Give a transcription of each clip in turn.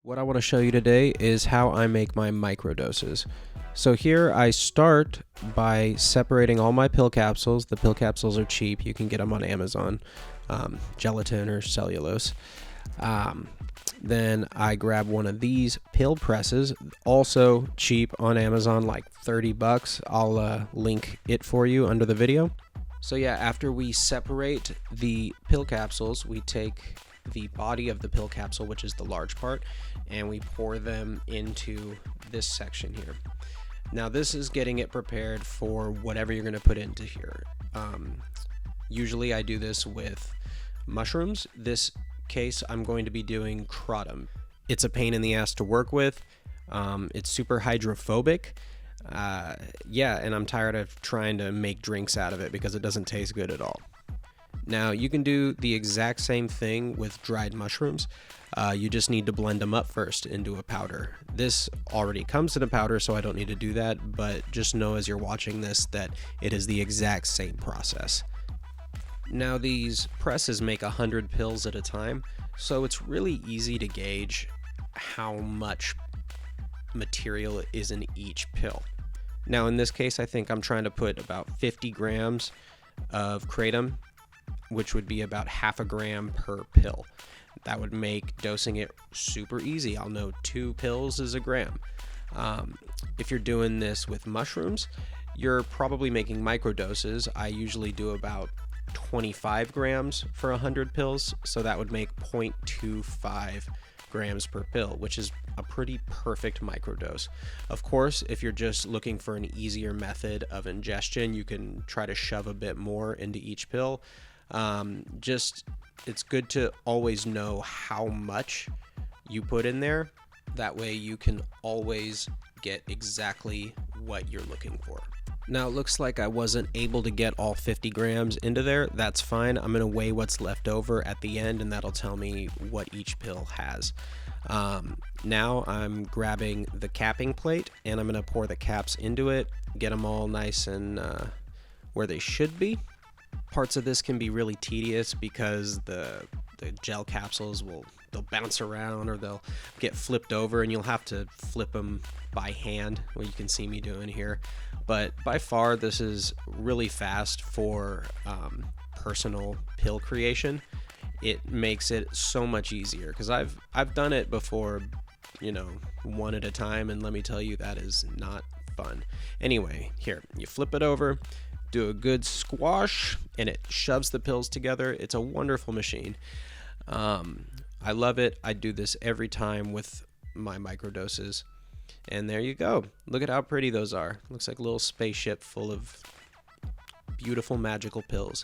What I want to show you today is how I make my microdoses. So here I start by separating all my pill capsules. The pill capsules are cheap. You can get them on Amazon, gelatin or cellulose. Then I grab one of these pill presses, also cheap on Amazon, like 30 bucks. I'll link it for you under the video. So yeah, after we separate the pill capsules, we take the body of the pill capsule, which is the large part, and we pour them into this section here. Now this is getting it prepared for whatever you're going to put into here. Usually I do this with mushrooms. This case I'm going to be doing kratom. It's a pain in the ass to work with. It's super hydrophobic. And I'm tired of trying to make drinks out of it because it doesn't taste good at all. Now you can do the exact same thing with dried mushrooms. You just need to blend them up first into a powder. This already comes in a powder, so I don't need to do that, but just know as you're watching this that it is the exact same process. Now these presses make 100 pills at a time, so it's really easy to gauge how much material is in each pill. Now in this case, I think I'm trying to put about 50 grams of kratom, which would be about half a gram per pill. That would make dosing it super easy. I'll know 2 pills is a gram. If you're doing this with mushrooms, you're probably making microdoses. I usually do about 25 grams for 100 pills, so that would make 0.25 grams per pill, which is a pretty perfect microdose. Of course, if you're just looking for an easier method of ingestion, you can try to shove a bit more into each pill. It's good to always know how much you put in there. That way you can always get exactly what you're looking for. Now it looks like I wasn't able to get all 50 grams into there. That's fine. I'm going to weigh what's left over at the end, and that'll tell me what each pill has. Now I'm grabbing the capping plate, and I'm going to pour the caps into it, get them all nice and where they should be. Parts of this can be really tedious because the gel capsules they'll bounce around or they'll get flipped over, and you'll have to flip them by hand, what you can see me doing here. But by far this is really fast for personal pill creation. It makes it so much easier because I've done it before, one at a time, and let me tell you, that is not fun. Anyway, here, you flip it over, do a good squash, and it shoves the pills together. It's a wonderful machine. I love it. I do this every time with my microdoses. And there you go. Look at how pretty those are. Looks like a little spaceship full of beautiful magical pills.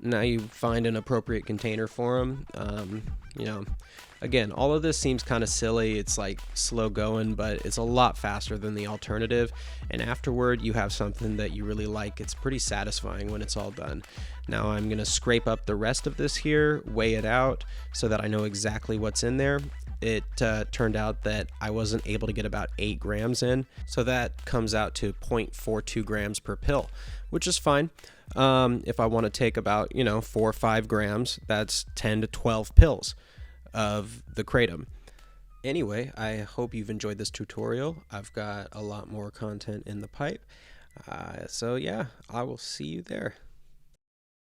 Now you find an appropriate container for them. Again, all of this seems kind of silly. It's like slow going, but it's a lot faster than the alternative. And afterward, you have something that you really like. It's pretty satisfying when it's all done. Now I'm going to scrape up the rest of this here, weigh it out so that I know exactly what's in there. It turned out that I wasn't able to get about 8 grams in, so that comes out to 0.42 grams per pill, which is fine. If I want to take about 4 or 5 grams, that's 10 to 12 pills of the kratom. Anyway, I hope you've enjoyed this tutorial. I've got a lot more content in the pipe. So yeah, I will see you there.